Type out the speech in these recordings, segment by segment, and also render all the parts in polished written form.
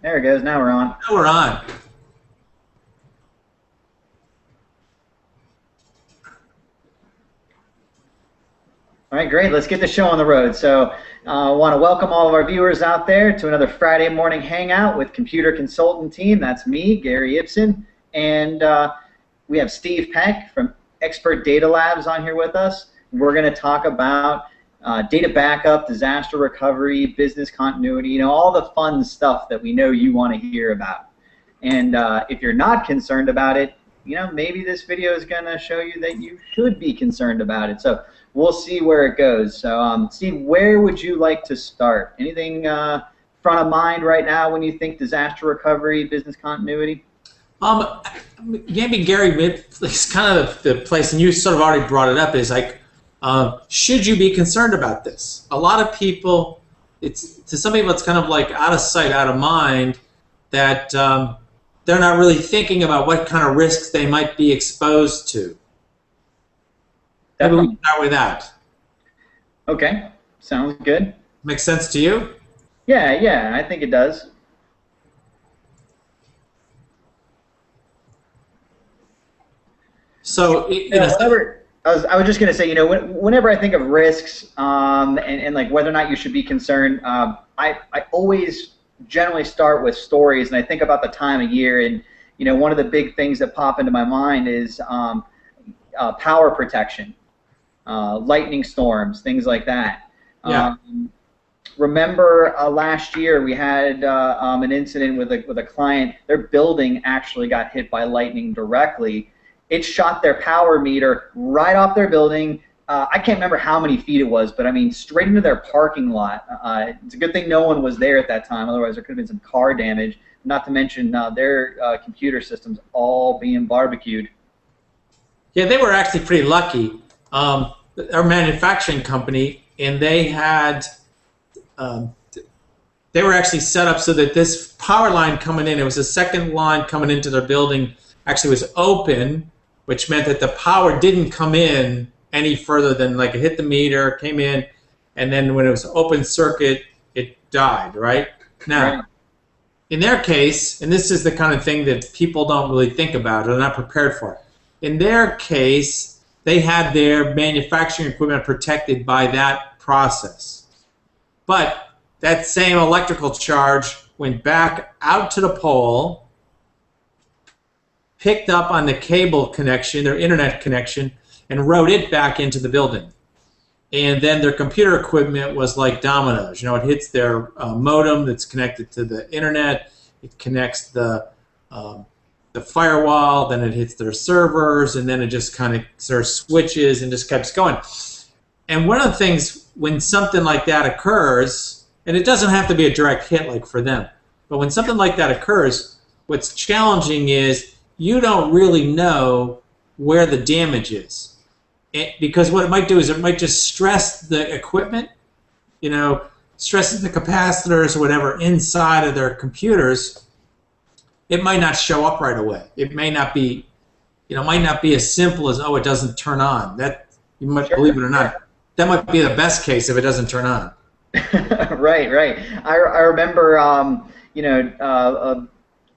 There it goes. Now we're on. Now we're on. All right, great. Let's get the show on the road. So I want to welcome all of our viewers out there to another Friday morning hangout with Computer Consultant Team. That's me, Gary Ibsen, and we have Steve Peck from Expert Data Labs on here with us. We're going to talk about data backup, disaster recovery, business continuity, all the fun stuff that we know you want to hear about. And if you're not concerned about it, maybe this video is going to show you that you should be concerned about it. So we'll see where it goes. So Steve, where would you like to start? Anything front of mind right now when you think disaster recovery, business continuity? Maybe Gary, it's kind of the place, and you sort of already brought it up, is like, should you be concerned about this? A lot of people, to some people it's kind of like out of sight, out of mind, that they're not really thinking about what kind of risks they might be exposed to. Maybe we can start with that. Okay, sounds good. Makes sense to you? Yeah, I think it does. So, I was just going to say, whenever I think of risks and like whether or not you should be concerned, I always generally start with stories, and I think about the time of year, and one of the big things that pop into my mind is power protection, lightning storms, things like that. Yeah. Remember last year we had an incident with a client. Their building actually got hit by lightning directly. It shot their power meter right off their building. I can't remember how many feet it was, but I mean straight into their parking lot. It's a good thing no one was there at that time, otherwise there could have been some car damage, not to mention their computer systems all being barbecued. Yeah, they were actually pretty lucky. Our manufacturing company, and they were actually set up so that this power line coming in, it was a second line coming into their building, actually was open, which meant that the power didn't come in any further than, like, it hit the meter, came in, and then when it was open circuit, it died, right? Now, in their case, and this is the kind of thing that people don't really think about or they're not prepared for, in their case, they had their manufacturing equipment protected by that process. But that same electrical charge went back out to the pole, picked up on the cable connection, their internet connection, and wrote it back into the building. And then their computer equipment was like dominoes. It hits their modem that's connected to the internet, it connects the firewall, then it hits their servers, and then it just kind of sort of switches and just keeps going. And one of the things, when something like that occurs, and it doesn't have to be a direct hit like for them, but when something like that occurs, what's challenging is you don't really know where the damage is. Because what it might do is it might just stress the equipment, stresses the capacitors or whatever inside of their computers. It might not show up right away. It may not be, might not be as simple as, it doesn't turn on. That, you might believe it or not, that might be the best case if it doesn't turn on. Right. I remember,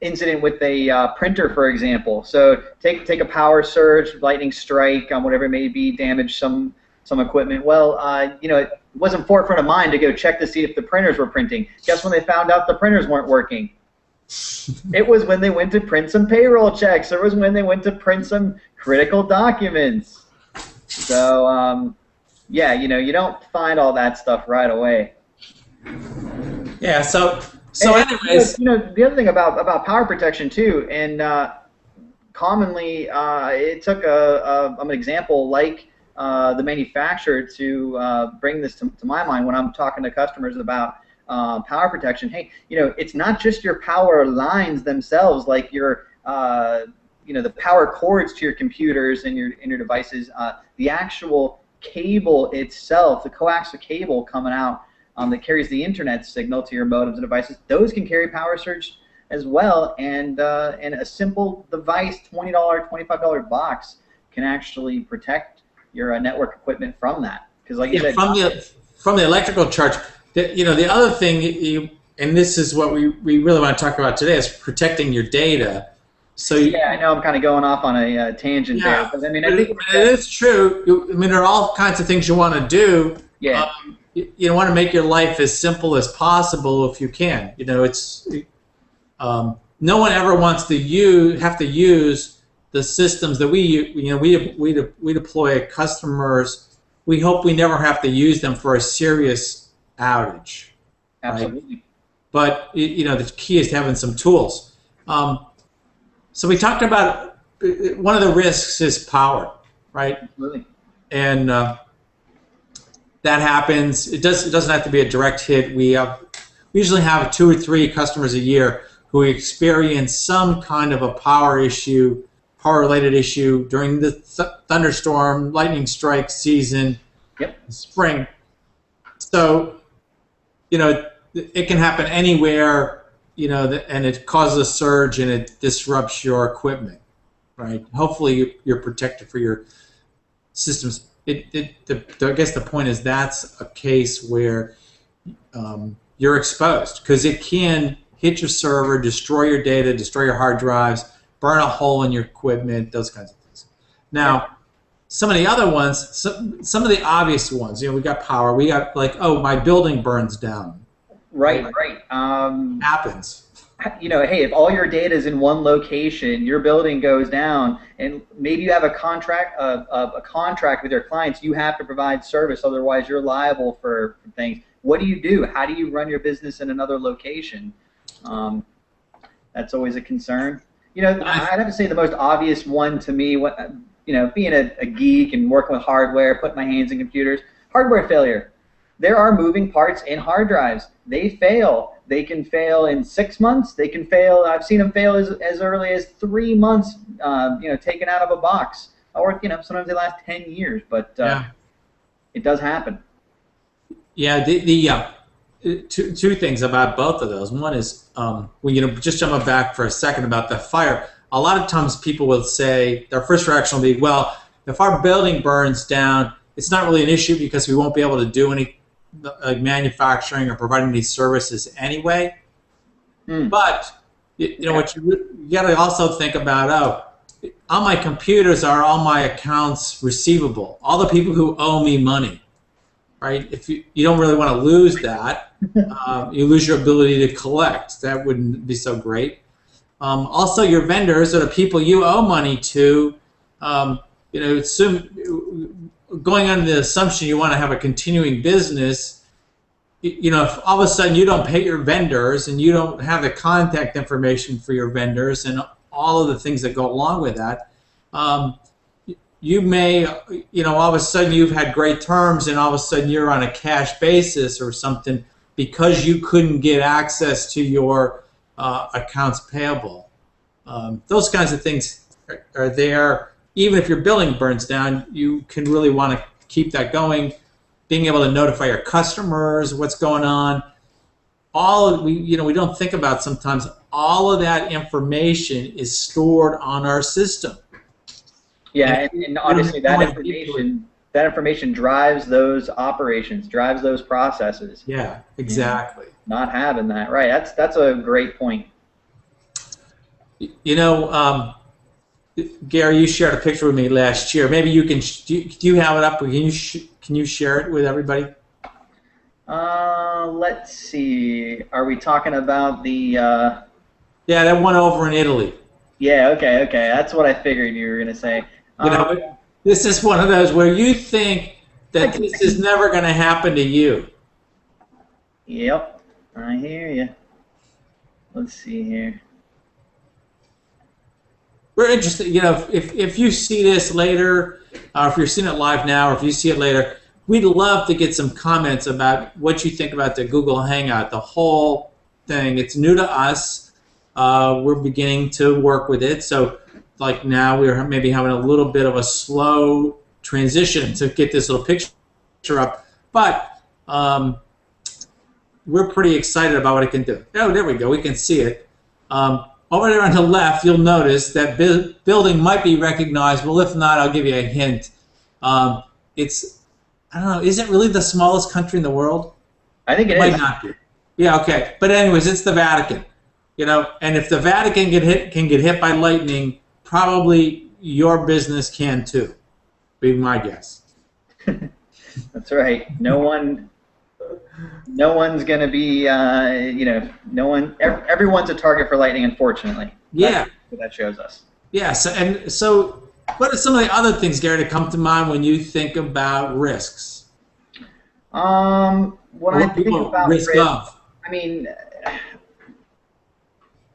incident with a printer, for example. So take a power surge, lightning strike, whatever it may be, damage some equipment. Well, it wasn't forefront of mind to go check to see if the printers were printing. Guess when they found out the printers weren't working? It was when they went to print some payroll checks. It was when they went to print some critical documents. So yeah, you don't find all that stuff right away. Yeah. So anyways, the other thing about power protection too, and commonly it took an example like the manufacturer to bring this to my mind when I'm talking to customers about power protection. Hey, it's not just your power lines themselves, like your the power cords to your computers and your devices. The actual cable itself, the coaxial cable coming out that carries the internet signal to your modems and devices, those can carry power surge as well, and a simple device, $20, $25 box, can actually protect your network equipment from that. Because like you said, from the electrical charge, the other thing and this is what we really want to talk about today, is protecting your data. So yeah, I know I'm kind of going off on a tangent there, but I mean, I think it is true. I mean, there are all kinds of things you want to do. Yeah. You want to make your life as simple as possible if you can. You know, it's no one ever wants to have to use the systems that we deploy at customers. We hope we never have to use them for a serious outage. Absolutely. Right? But the key is having some tools. So we talked about one of the risks is power, right? Absolutely. And that happens. It doesn't have to be a direct hit. We usually have 2 or 3 customers a year who experience some kind of a power-related issue during the thunderstorm, lightning strike season, spring. So, it can happen anywhere. And it causes a surge and it disrupts your equipment, right? Hopefully you're protected for your systems. I guess the point is that's a case where you're exposed, because it can hit your server, destroy your data, destroy your hard drives, burn a hole in your equipment, those kinds of things. Now, some of the other ones, some of the obvious ones, we got power. We got my building burns down. Right. Happens. Hey, if all your data is in one location, your building goes down, and maybe you have a contract with your clients. You have to provide service, otherwise you're liable for things. What do you do? How do you run your business in another location? That's always a concern. I'd have to say the most obvious one to me, being a geek and working with hardware, putting my hands in computers, hardware failure. There are moving parts in hard drives. They fail. They can fail in 6 months. They can fail. I've seen them fail as early as 3 months. Taken out of a box, or sometimes they last 10 years. But it does happen. Yeah. Two things about both of those. One is just jumping back for a second about the fire. A lot of times people will say their first reaction will be, well, if our building burns down, it's not really an issue because we won't be able to do any manufacturing or providing these services anyway. But what you got to also think about, on my computers are all my accounts receivable, all the people who owe me money, right? If you don't really want to lose that, you lose your ability to collect. That wouldn't be so great. Also, your vendors are the people you owe money to. Going under the assumption you want to have a continuing business, if all of a sudden you don't pay your vendors and you don't have the contact information for your vendors and all of the things that go along with that, you may, all of a sudden you've had great terms and all of a sudden you're on a cash basis or something because you couldn't get access to your accounts payable. Those kinds of things are there. Even if your building burns down, you can really want to keep that going. Being able to notify your customers what's going on. We don't think about sometimes. All of that information is stored on our system. Yeah, and obviously that information drives those operations, drives those processes. Yeah, exactly. Not having that, right? That's a great point. Gary, you shared a picture with me last year. Maybe you can. Do you have it up? Can you share it with everybody? Let's see. Are we talking about the? Yeah, that one over in Italy. Yeah. Okay. That's what I figured you were gonna say. This is one of those where you think that this is never going to happen to you. Yep, I hear you. Let's see here. We're interested, if you see this later, if you're seeing it live now, or if you see it later, we'd love to get some comments about what you think about the Google Hangout, the whole thing. It's new to us. We're beginning to work with it. So, now we're maybe having a little bit of a slow transition to get this little picture up. But we're pretty excited about what it can do. Oh, there we go. We can see it. Over there on the left, you'll notice that building might be recognizable. If not, I'll give you a hint. It's, I don't know, is it really the smallest country in the world? I think it might is. not be. Yeah, okay. But anyways, it's the Vatican, and if the Vatican can get hit by lightning, probably your business can too. Be my guess. That's right. No one's going to be, no one. Everyone's a target for lightning, unfortunately. Yeah. That's what that shows us. Yeah. So, what are some of the other things, Gary, that come to mind when you think about risks? When I think about risk, I mean,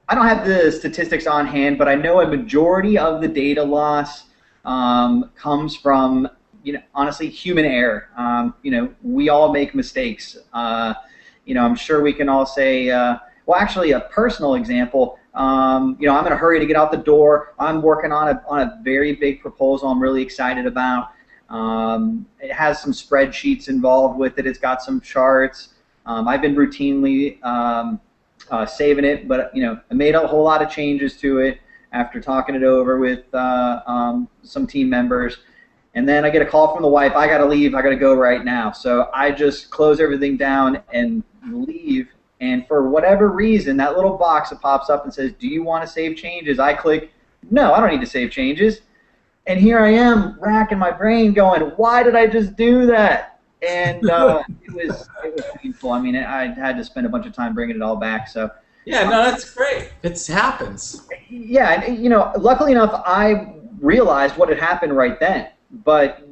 I don't have the statistics on hand, but I know a majority of the data loss comes from, honestly, human error. We all make mistakes. I'm sure we can all say, well, actually, a personal example. I'm in a hurry to get out the door. I'm working on a very big proposal I'm really excited about. It has some spreadsheets involved with it. It's got some charts. I've been routinely saving it, but I made a whole lot of changes to it after talking it over with some team members. And then I get a call from the wife. I got to leave. I got to go right now. So I just close everything down and leave. And for whatever reason, that little box that pops up and says, "Do you want to save changes?" I click, "No, I don't need to save changes." And here I am racking my brain going, why did I just do that? And it was painful. I mean, I had to spend a bunch of time bringing it all back. So yeah, no, that's great. It happens. Yeah, and, luckily enough, I realized what had happened right then. But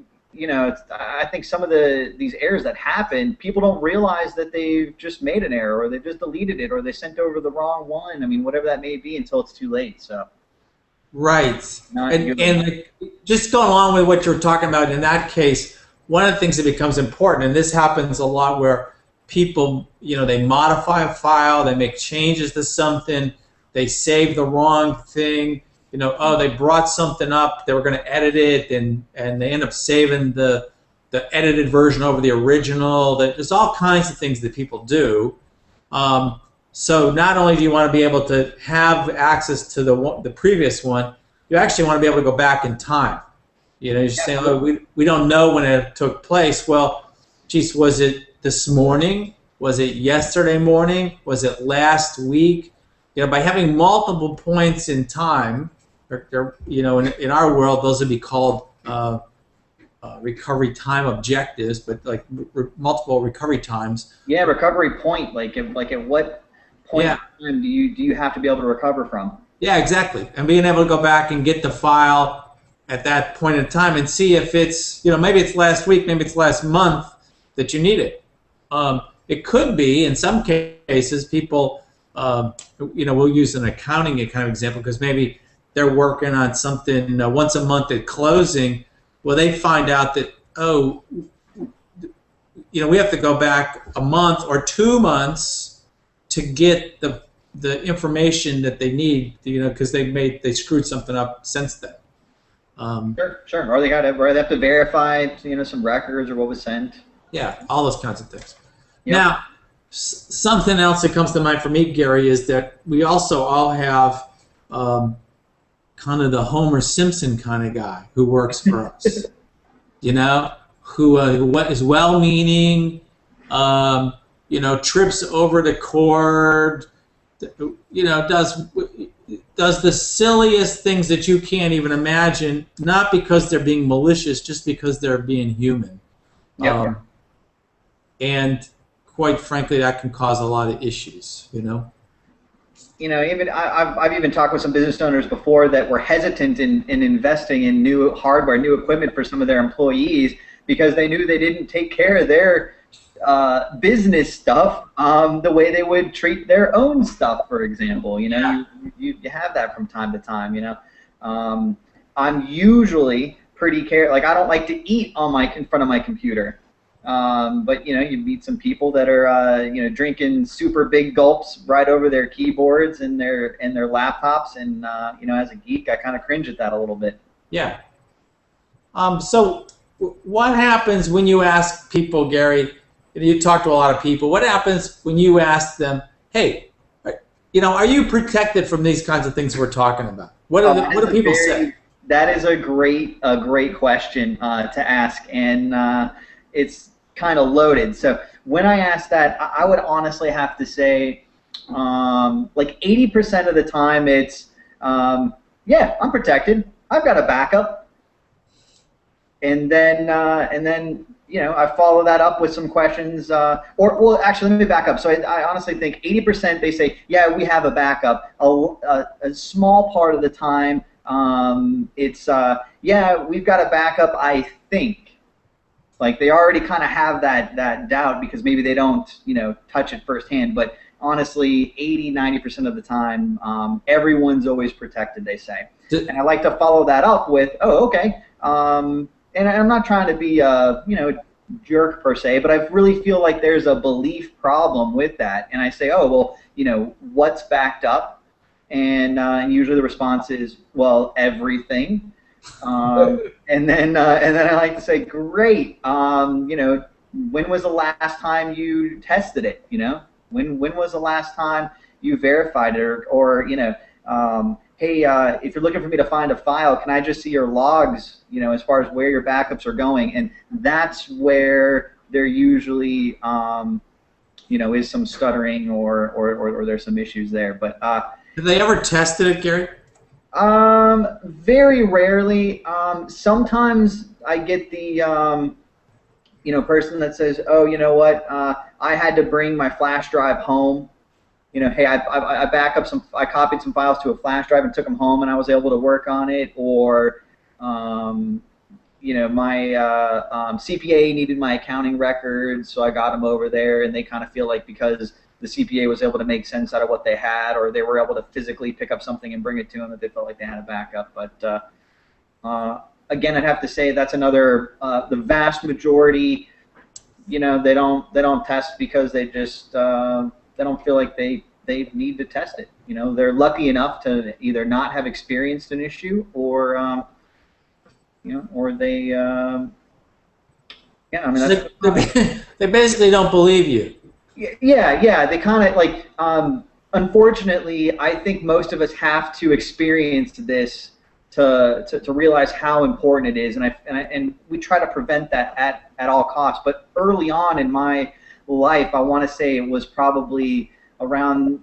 I think some of these errors that happen, people don't realize that they've just made an error, or they've just deleted it, or they sent over the wrong one. I mean, whatever that may be, until it's too late. So. Right. And just going along with what you're talking about in that case, one of the things that becomes important, and this happens a lot where people, they modify a file, they make changes to something, they save the wrong thing, they brought something up, they were going to edit it, and they end up saving the edited version over the original. There's all kinds of things that people do. So not only do you want to be able to have access to the previous one, you actually want to be able to go back in time. You're saying, oh, we don't know when it took place. Well, geez, was it this morning? Was it yesterday morning? Was it last week? By having multiple points in time, in our world, those would be called recovery time objectives, but like multiple recovery times. Yeah, recovery point. Like at what point in time do you have to be able to recover from? Yeah, exactly. And being able to go back and get the file at that point in time and see if it's, maybe it's last week, maybe it's last month that you need it. It could be, in some cases, people, we'll use an accounting kind of example because maybe they're working on something once a month at closing. Well, they find out that, we have to go back a month or 2 months to get the information that they need, because they screwed something up since then. Sure. Or they have to verify, some records or what was sent. Yeah, all those kinds of things. Yep. Now, something else that comes to mind for me, Gary, is that we also all have kind of the Homer Simpson kind of guy who works for us. Who is well-meaning. Trips over the cord, does the silliest things that you can't even imagine, not because they're being malicious, just because they're being human. Yep. And quite frankly, that can cause a lot of issues, Even I've even talked with some business owners before that were hesitant in investing in new hardware, new equipment for some of their employees because they knew they didn't take care of their business stuff the way they would treat their own stuff, for example. You have that from time to time. I'm usually pretty careful. Like, I don't like to eat in front of my computer. But you meet some people that are drinking super big gulps right over their keyboards and their laptops, and as a geek, I kind of cringe at that a little bit. Yeah. So what happens when you ask people, Gary? You talk to a lot of people. What happens when you ask them, "Hey, are you protected from these kinds of things we're talking about?" What do people say? That is a great question to ask, and it's kind of loaded. So when I ask that, I would honestly have to say, like 80% of the time, it's yeah, I'm protected. I've got a backup, and then I follow that up with some questions. Or well, actually, let me back up. So I honestly think 80% they say, yeah, we have a backup. A small part of the time, it's yeah, we've got a backup. I think. Like they already kind of have that doubt because maybe they don't touch it firsthand. But honestly, 80-90% of the time, everyone's always protected. They say, and I like to follow that up with, oh, okay. And I'm not trying to be jerk per se, but I really feel like there's a belief problem with that. And I say, oh well, what's backed up? And usually the response is, well, everything. And then I like to say, great. When was the last time you tested it? When was the last time you verified it? Or hey, if you're looking for me to find a file, can I just see your logs? As far as where your backups are going, and that's where there usually is some stuttering or there's some issues there. But have they ever tested it, Gary? Very rarely. Sometimes I get the person that says, "Oh, you know what? I had to bring my flash drive home. Hey, I back up I copied some files to a flash drive and took them home, and I was able to work on it." Or, my CPA needed my accounting records, so I got them over there, and they kind of feel like because the CPA was able to make sense out of what they had, or they were able to physically pick up something and bring it to them, that they felt like they had a backup. But again, I'd have to say that's another. The vast majority, they don't test because they just they don't feel like they need to test it. They're lucky enough to either not have experienced an issue, or or they. Yeah, I mean, So they basically don't believe you. Yeah. They kind of like. Unfortunately, I think most of us have to experience this to realize how important it is, and we try to prevent that at all costs. But early on in my life, I want to say it was probably around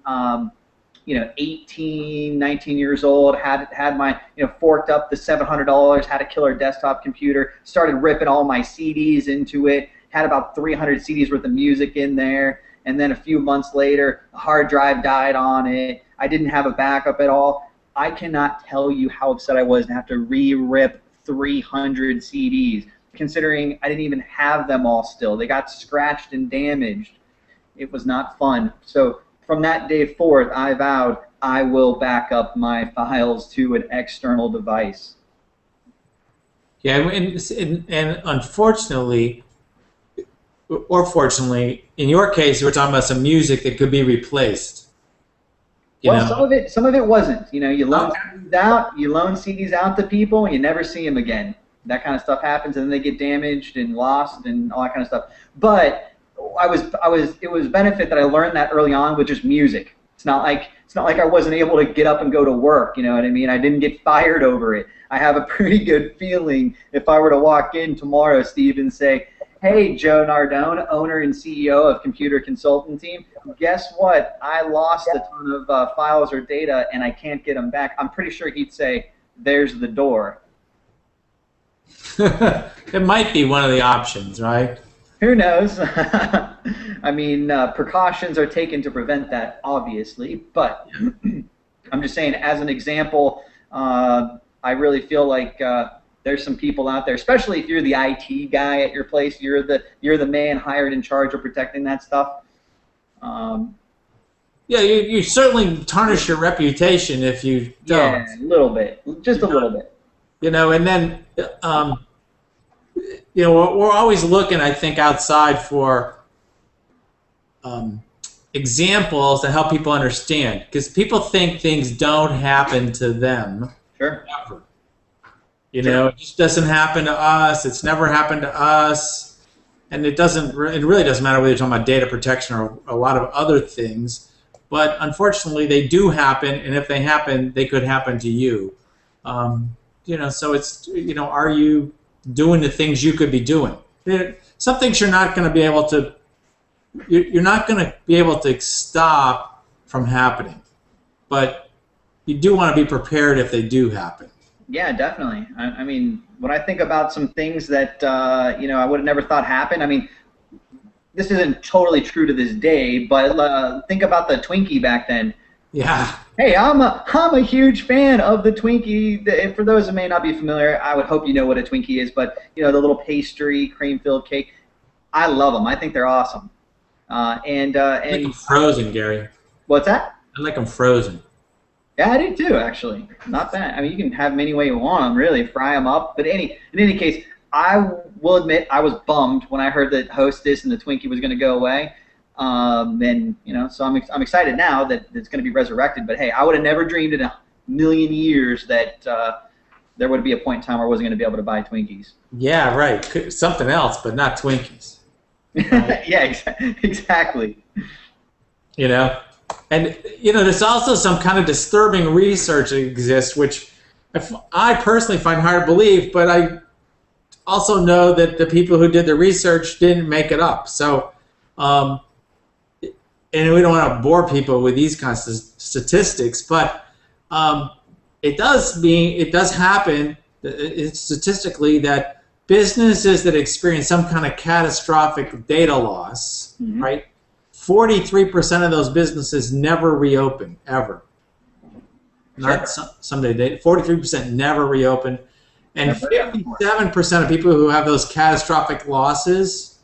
18, 19 years old. Had my forked up the $700, had a killer desktop computer, started ripping all my CDs into it. Had about 300 CDs worth of music in there, and then a few months later, the hard drive died on it. I didn't have a backup at all. I cannot tell you how upset I was to have to re-rip 300 CDs, considering I didn't even have them all still. They got scratched and damaged. It was not fun. So from that day forth, I vowed I will back up my files to an external device. Yeah, and unfortunately, or fortunately, in your case, we're talking about some music that could be replaced. Well, some of it wasn't. You loan CDs out, you loan CDs out to people, and you never see them again. That kind of stuff happens, and then they get damaged and lost and all that kind of stuff. But it was benefit that I learned that early on with just music. It's not like I wasn't able to get up and go to work. You know what I mean? I didn't get fired over it. I have a pretty good feeling if I were to walk in tomorrow, Steve, and say, "Hey, Joe Nardone, owner and CEO of Computer Consultant Team, guess what? I lost a ton of files or data, and I can't get them back." I'm pretty sure he'd say, "There's the door." It might be one of the options, right? Who knows? I mean, precautions are taken to prevent that, obviously, but I'm just saying, as an example, I really feel like there's some people out there, especially if you're the IT guy at your place, you're the man hired in charge of protecting that stuff. Yeah, you certainly tarnish your reputation if you don't. Yeah, a little bit, just a little bit. And then we're always looking, I think, outside for examples to help people understand, because people think things don't happen to them. Sure. Ever. It just doesn't happen to us. It's never happened to us, and it really doesn't matter whether you're talking about data protection or a lot of other things. But unfortunately, they do happen, and if they happen, they could happen to you. So it's are you doing the things you could be doing? Some things you're not going to be able to you're not going to be able to stop from happening, but you do want to be prepared if they do happen. Yeah, definitely. I mean, when I think about some things that I would have never thought happened. I mean, this isn't totally true to this day, but think about the Twinkie back then. Yeah. Hey, I'm a huge fan of the Twinkie. For those who may not be familiar, I would hope you know what a Twinkie is, but the little pastry cream-filled cake. I love them. I think they're awesome. I like them frozen, Gary. What's that? I like them frozen. Yeah, I do too, actually. Not bad. I mean, you can have them any way you want them, really. Fry them up. But in any case, I will admit I was bummed when I heard that Hostess and the Twinkie was going to go away. So I'm excited now that it's going to be resurrected. But hey, I would have never dreamed in a million years that there would be a point in time where I wasn't going to be able to buy Twinkies. Yeah, right. Something else, but not Twinkies. Right? Yeah, exactly. And there's also some kind of disturbing research that exists, which I personally find hard to believe, but I also know that the people who did the research didn't make it up. So, and we don't want to bore people with these kinds of statistics, but it does happen statistically that businesses that experience some kind of catastrophic data loss, mm-hmm. right? 43% of those businesses never reopen, ever. Not someday. 43% never reopen. And 57% of people who have those catastrophic losses,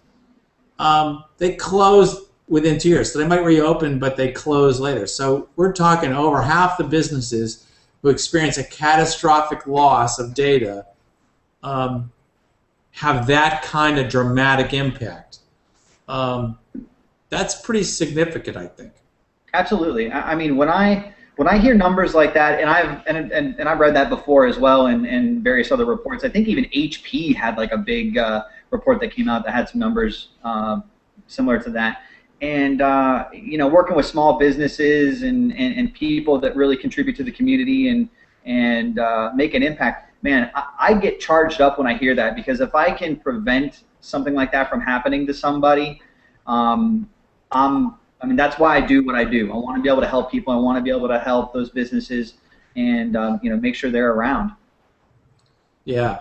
they close within 2 years. So they might reopen, but they close later. So we're talking over half the businesses who experience a catastrophic loss of data have that kind of dramatic impact. That's pretty significant, I think. Absolutely. I mean, when I hear numbers like that, and I've read that before as well, in various other reports. I think even HP had like a big report that came out that had some numbers similar to that. And working with small businesses and people that really contribute to the community and make an impact. Man, I get charged up when I hear that, because if I can prevent something like that from happening to somebody, that's why I do what I do. I want to be able to help people. I want to be able to help those businesses and make sure they're around. Yeah.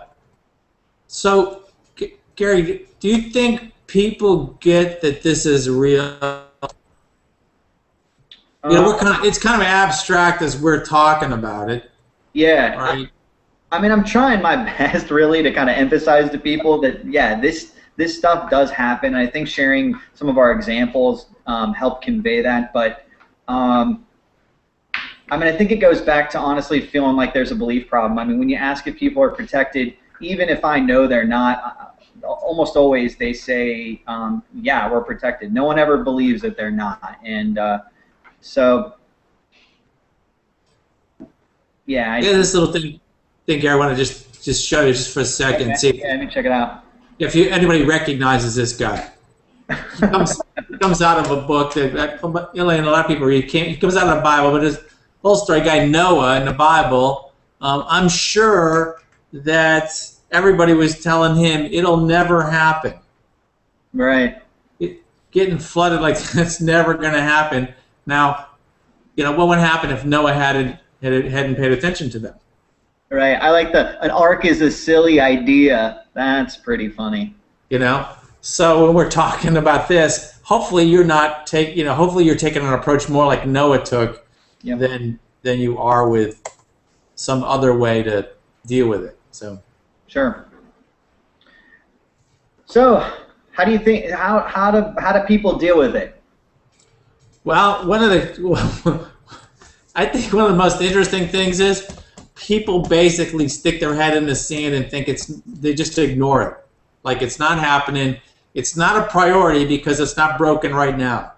So, Gary, do you think people get that this is real? It's kind of abstract as we're talking about it. Yeah. Right. I mean, I'm trying my best really to kind of emphasize to people that this stuff does happen. I think sharing some of our examples help convey that. But I think it goes back to honestly feeling like there's a belief problem. I mean, when you ask if people are protected, even if I know they're not, almost always they say, yeah, we're protected. No one ever believes that they're not. And this little thing, Gary, I want to just show you just for a second. Okay. See, let me check it out. If anybody recognizes this guy. He comes out of a book that a lot of people read. He comes out of the Bible, but his whole story, guy Noah in the Bible, I'm sure that everybody was telling him it'll never happen. Right. Getting flooded like that's never going to happen. Now, what would happen if Noah hadn't paid attention to them? Right. I like an ark is a silly idea. That's pretty funny. So when we're talking about this, hopefully you're not hopefully you're taking an approach more like Noah took than you are with some other way to deal with it. So sure. So how do you think how do people deal with it? Well, I think one of the most interesting things is people basically stick their head in the sand and think they just ignore it. Like it's not happening. It's not a priority because it's not broken right now.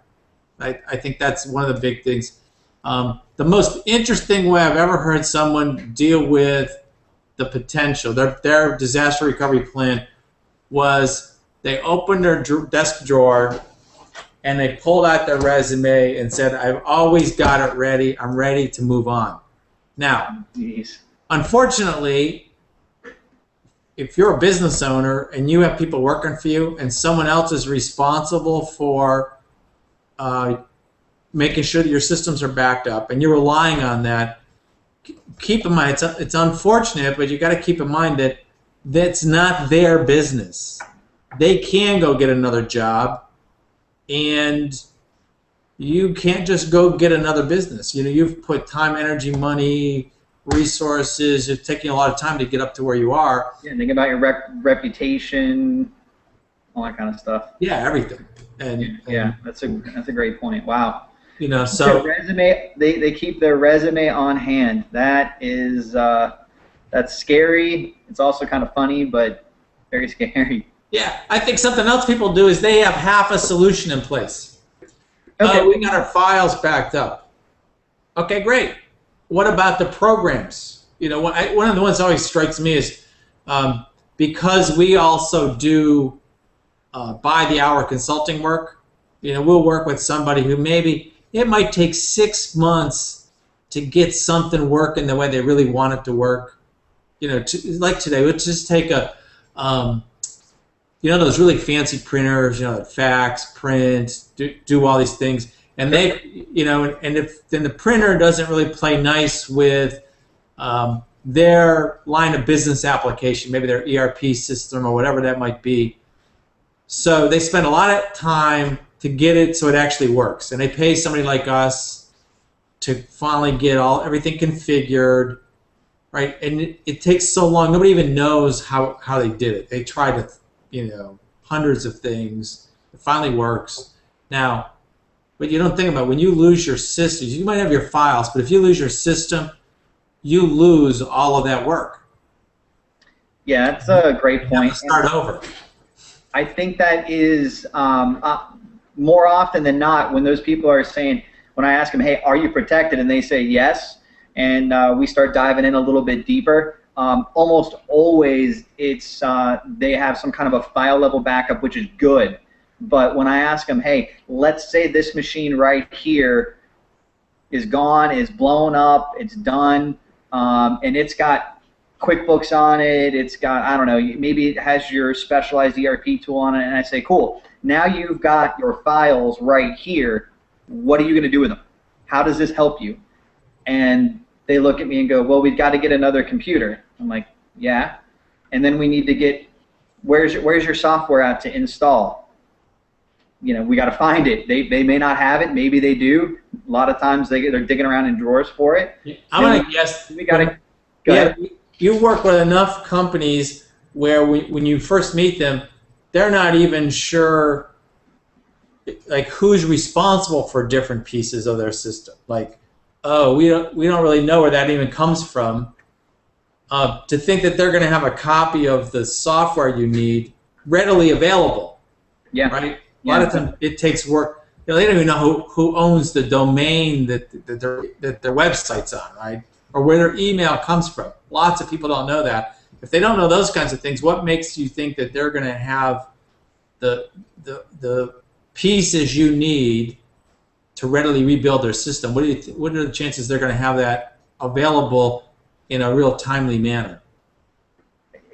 I think that's one of the big things. The most interesting way I've ever heard someone deal with the potential, their disaster recovery plan, was they opened their desk drawer and they pulled out their resume and said, I've always got it ready. I'm ready to move on. Now, unfortunately, if you're a business owner and you have people working for you and someone else is responsible for making sure that your systems are backed up, and you're relying on that. Keep in mind, it's unfortunate, but you got to keep in mind that that's not their business. They can go get another job, and you can't just go get another business. You've put time, energy, money, resources. It's taking a lot of time to get up to where you are. Yeah, think about your reputation, all that kind of stuff. Yeah, everything. And that's a great point. Wow. So resume, they keep their resume on hand. That is that's scary. It's also kind of funny, but very scary. Yeah, I think something else people do is they have half a solution in place. Okay. We got our files backed up. Okay, great. What about the programs? One of the ones that always strikes me is because we also do by the hour consulting work. We'll work with somebody who maybe it might take 6 months to get something working the way they really want it to work. Like today, let's just take those really fancy printers, that fax, print, do all these things. And and if then the printer doesn't really play nice with their line of business application, maybe their ERP system or whatever that might be. So they spend a lot of time to get it so it actually works. And they pay somebody like us to finally get everything configured, right? And it takes so long. Nobody even knows how they did it. They tried hundreds of things. It finally works. Now, but you don't think about it. When you lose your systems, you might have your files, but if you lose your system, you lose all of that work. Yeah, that's a great point. You have to start over. I think that is more often than not when those people are saying, when I ask them, hey, are you protected? And they say yes, and we start diving in a little bit deeper. Almost always it's they have some kind of a file level backup, which is good. But when I ask them, hey, let's say this machine right here is gone, is blown up, it's done, and it's got QuickBooks on it, it's got, I don't know, maybe it has your specialized ERP tool on it, and I say, cool, now you've got your files right here, what are you going to do with them? How does this help you? And they look at me and go, well, we've got to get another computer. I'm like, yeah. And then we need to get, where's your software at to install? We got to find it. They may not have it. Maybe they do. A lot of times they're digging around in drawers for it. I'm going to guess. We got to go ahead. You work with enough companies where when you first meet them, they're not even sure like who's responsible for different pieces of their system. Like, oh, we don't really know where that even comes from. To think that they're going to have a copy of the software you need readily available. Yeah. Right. A lot of times it takes work. They don't even know who owns the domain that their website's on, right? Or where their email comes from. Lots of people don't know that. If they don't know those kinds of things, what makes you think that they're going to have the pieces you need to readily rebuild their system? What are the chances they're going to have that available in a real timely manner?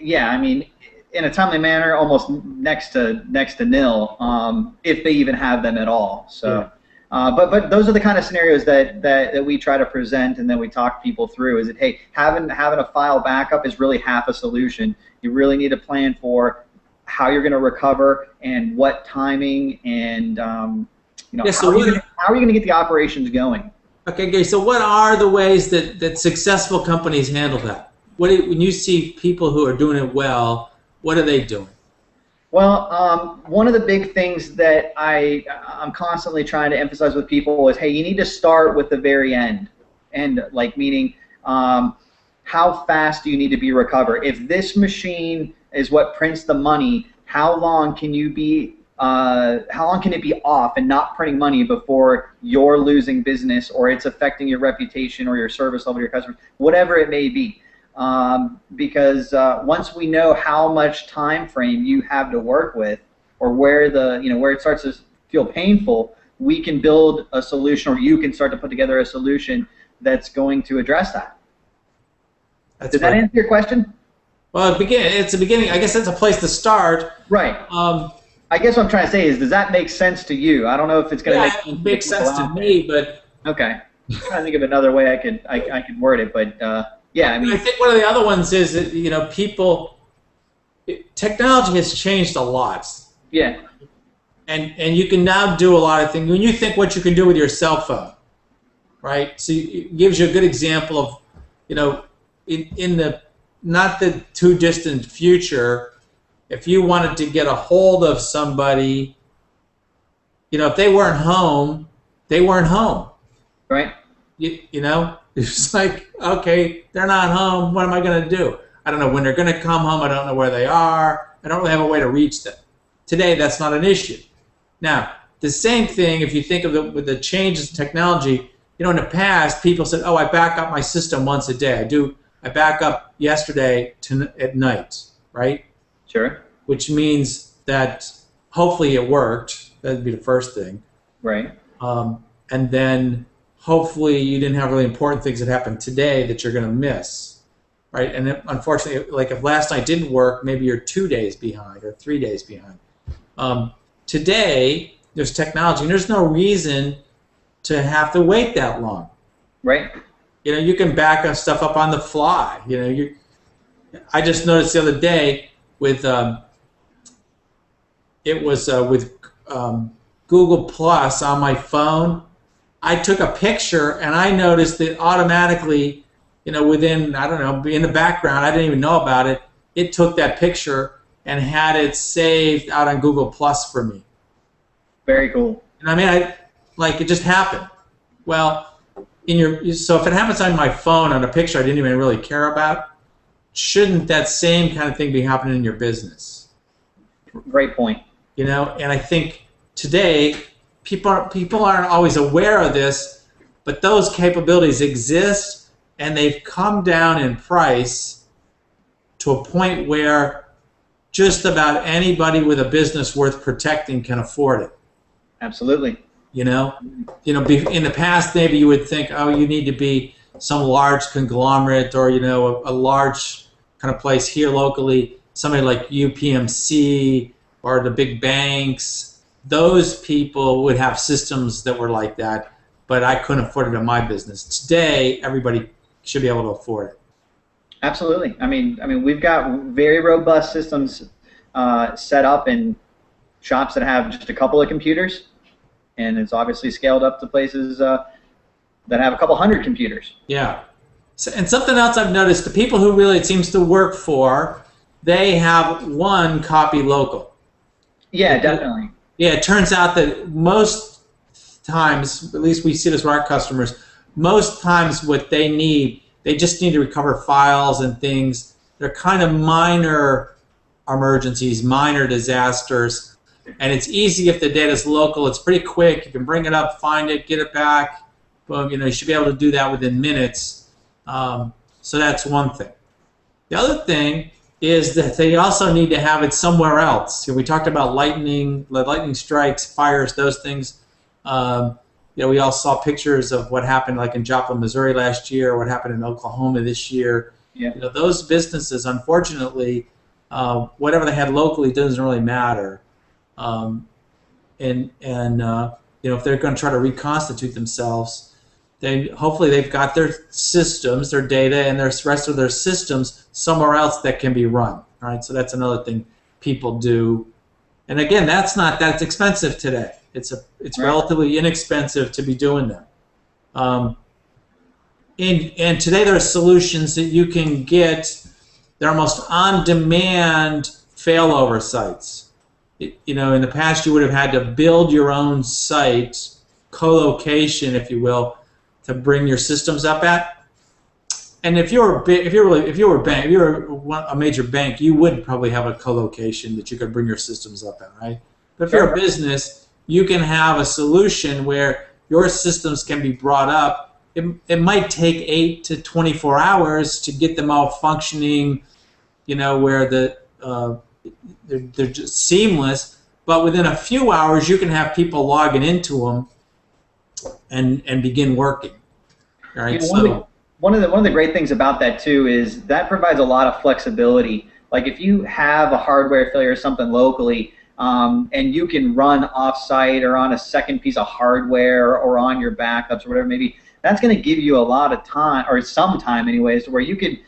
Yeah, I mean, in a timely manner, almost next to nil, if they even have them at all. So, yeah. But those are the kind of scenarios that we try to present and that we talk people through. Is that, hey, having a file backup is really half a solution. You really need to plan for how you're going to recover and what timing and how are you going to get the operations going? Okay, Gary. So what are the ways that successful companies handle that? When you see people who are doing it well, what are they doing? Well, one of the big things that I'm constantly trying to emphasize with people is, hey, you need to start with the very end. And like meaning, how fast do you need to be recovered? If this machine is what prints the money, how long can it be off and not printing money before you're losing business or it's affecting your reputation or your service level to your customers, whatever it may be. Because once we know how much time frame you have to work with, or where where it starts to feel painful, we can build a solution, or you can start to put together a solution that's going to address that. Does that answer your question? Well, it's the beginning. I guess that's a place to start. Right. I guess what I'm trying to say is, does that make sense to you? I don't know if it's going to make Yeah, sense it to the makes people sense to out there. me, but Okay. I'm trying to think of another way I could word it, but yeah, I I mean, think one of the other ones is that, technology has changed a lot, yeah, and you can now do a lot of things. When you think what you can do with your cell phone, right? So it gives you a good example of, in the not the too distant future, if you wanted to get a hold of somebody, if they weren't home, they weren't home. right, It's like, okay, they're not home. What am I going to do? I don't know when they're going to come home. I don't know where they are. I don't really have a way to reach them. Today, that's not an issue. Now, the same thing, if you think of with the changes in technology, in the past, people said, oh, I back up my system once a day. I back up yesterday at night, right? sure, Which means that hopefully it worked. That'd be the first thing. right, And then hopefully you didn't have really important things that happened today that you're going to miss, right? And unfortunately, like if last night didn't work, maybe you're 2 days behind or 3 days behind. Today, there's technology, and there's no reason to have to wait that long. right, You can back up stuff up on the fly. I just noticed the other day with Google Plus on my phone. I took a picture and I noticed that automatically, within, I don't know, in the background, I didn't even know about it. It took that picture and had it saved out on Google Plus for me. very cool. And I mean, it just happened. Well, so if it happens on my phone on a picture I didn't even really care about, shouldn't that same kind of thing be happening in your business? Great point. And I think today people aren't always aware of this, but those capabilities exist, and they've come down in price to a point where just about anybody with a business worth protecting can afford it. Absolutely. In the past, maybe you would think, oh, you need to be some large conglomerate or, a large kind of place here locally, somebody like UPMC or the big banks. Those people would have systems that were like that, but I couldn't afford it in my business. Today, everybody should be able to afford it. Absolutely. I mean, we've got very robust systems set up in shops that have just a couple of computers, and it's obviously scaled up to places that have a couple hundred computers. Yeah. So, and something else I've noticed, the people who really it seems to work for, they have one copy local. Yeah, definitely. Yeah, it turns out that most times, at least we see this with our customers, most times what they need, they just need to recover files and things. They're kind of minor emergencies, minor disasters, and it's easy if the data is local. It's pretty quick. You can bring it up, find it, get it back. Well, you should be able to do that within minutes. So that's one thing. The other thing is that they also need to have it somewhere else. We talked about lightning strikes, fires, those things. We all saw pictures of what happened like in Joplin, Missouri last year, what happened in Oklahoma this year. Yeah. Those businesses, unfortunately, whatever they had locally doesn't really matter. If they're going to try to reconstitute themselves, hopefully they've got their systems, their data, and the rest of their systems somewhere else that can be run. All right, so that's another thing people do. And again, that's expensive today. It's Right. relatively inexpensive to be doing that. And today there are solutions that you can get. They're almost on-demand failover sites. In the past you would have had to build your own site, co-location, if you will, to bring your systems up at. And if you're a major bank, you would probably have a co-location that you could bring your systems up at, right? But if you're a business, you can have a solution where your systems can be brought up. It might take 8 to 24 hours to get them all functioning, where they're just seamless. But within a few hours, you can have people logging into them and begin working. All right. One of the great things about that too is that provides a lot of flexibility. Like if you have a hardware failure or something locally, and you can run off-site or on a second piece of hardware or on your backups or whatever maybe, that's going to give you a lot of time, or some time anyways, where you could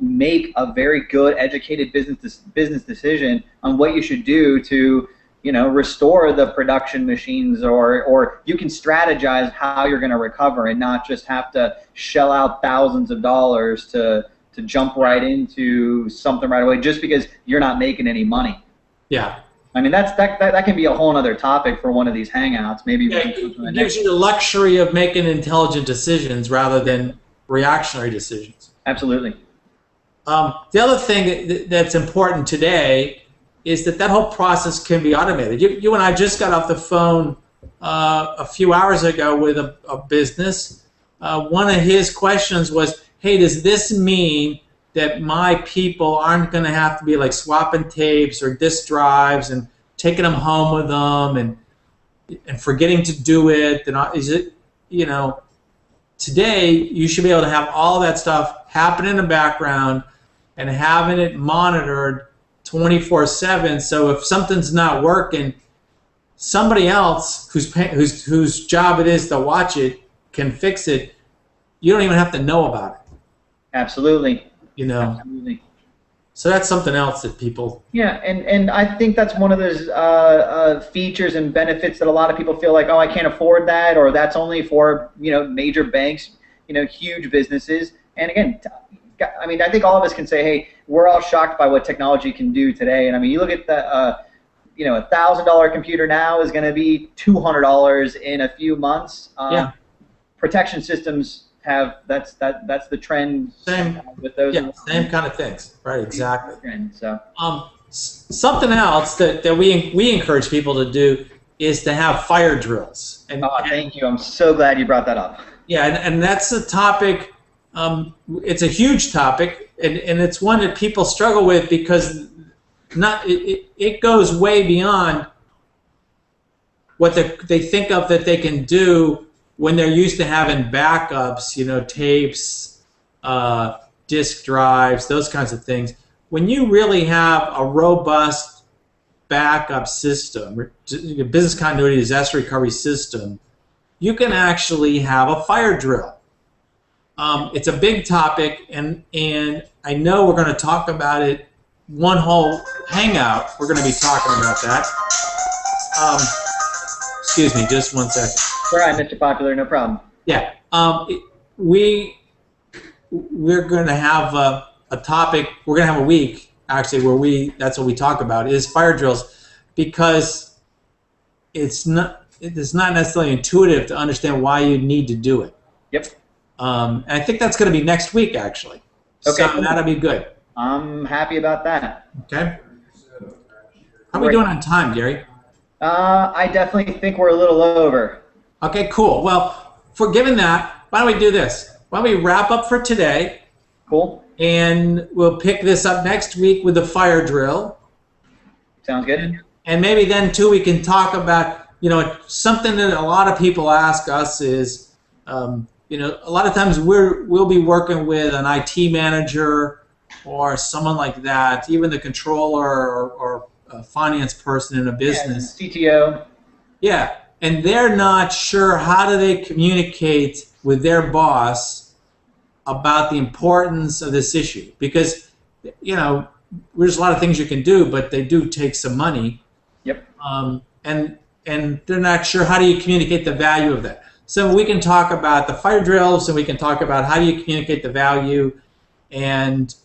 make a very good, educated business decision on what you should do to, restore the production machines, or you can strategize how you're going to recover and not just have to shell out thousands of dollars to jump right into something right away just because you're not making any money. Yeah. I mean, that can be a whole other topic for one of these hangouts. Maybe it gives you the luxury of making intelligent decisions rather than reactionary decisions. Absolutely. The other thing that's important today is that whole process can be automated. You and I just got off the phone a few hours ago with a business. One of his questions was, hey, does this mean that my people aren't going to have to be like swapping tapes or disk drives and taking them home with them and forgetting to do it? And is it, today you should be able to have all that stuff happen in the background and having it monitored 24/7. So if something's not working, somebody else whose job it is to watch it can fix it. You don't even have to know about it. Absolutely. Absolutely. So that's something else that people. Yeah, and I think that's one of those features and benefits that a lot of people feel like, oh, I can't afford that, or that's only for major banks, huge businesses. And again, I mean, I think all of us can say, hey, we're all shocked by what technology can do today. And I mean, you look at the $1,000 computer now is going to be $200 in a few months. Yeah. Protection systems have that's the trend. Same with those. Yeah, same kind of things. Right. Exactly. Trend, so. Something else that we encourage people to do is to have fire drills. Thank you. I'm so glad you brought that up. Yeah, and that's a topic. It's a huge topic, and it's one that people struggle with because it goes way beyond what they think of that they can do when they're used to having backups, tapes, disk drives, those kinds of things. When you really have a robust backup system, business continuity disaster recovery system, you can actually have a fire drill. It's a big topic, and I know we're going to talk about it. One whole hangout, we're going to be talking about that. Excuse me, just one second. All right, Mr. Popular, no problem. Yeah, we're going to have a topic. We're going to have a week actually where that's what we talk about is fire drills, because it's not necessarily intuitive to understand why you need to do it. Yep. And I think that's going to be next week, actually. Okay. So that'll be good. I'm happy about that. Okay. How are we doing on time, Gary? I definitely think we're a little over. Okay, cool. Well, given that, why don't we do this? Why don't we wrap up for today? Cool. And we'll pick this up next week with the fire drill. Sounds good. And maybe then, too, we can talk about, something that a lot of people ask us is, a lot of times we'll be working with an IT manager or someone like that, even the controller or a finance person in a business. Yeah, CTO. Yeah, and they're not sure how do they communicate with their boss about the importance of this issue, because there's a lot of things you can do, but they do take some money. Yep. And they're not sure how do you communicate the value of that. So we can talk about the fire drills, and we can talk about how do you communicate the value. And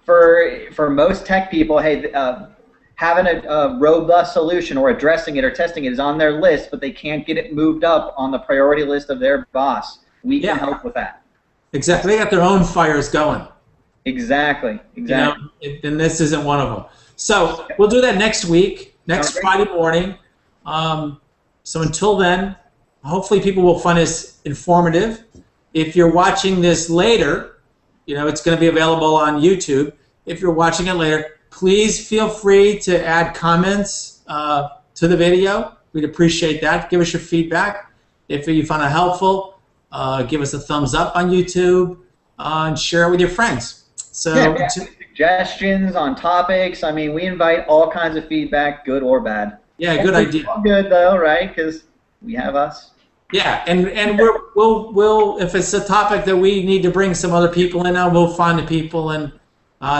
for most tech people, hey, having a robust solution or addressing it or testing it is on their list, but they can't get it moved up on the priority list of their boss. We can help with that. Exactly. They got their own fires going. Exactly. And this isn't one of them. So we'll do that next week, next Friday morning. So until then, hopefully people will find this informative. If you're watching this later, it's going to be available on YouTube. If you're watching it later, please feel free to add comments to the video. We'd appreciate that. Give us your feedback. If you found it helpful, give us a thumbs up on YouTube and share it with your friends. So suggestions on topics. I mean, we invite all kinds of feedback, good or bad. Yeah, good idea. All good though, right? Because we have us. Yeah, and we'll if it's a topic that we need to bring some other people in on, we'll find the people and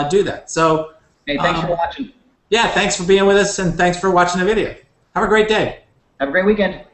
do that. So, Hey, thanks for watching. Yeah, thanks for being with us, and thanks for watching the video. Have a great day. Have a great weekend.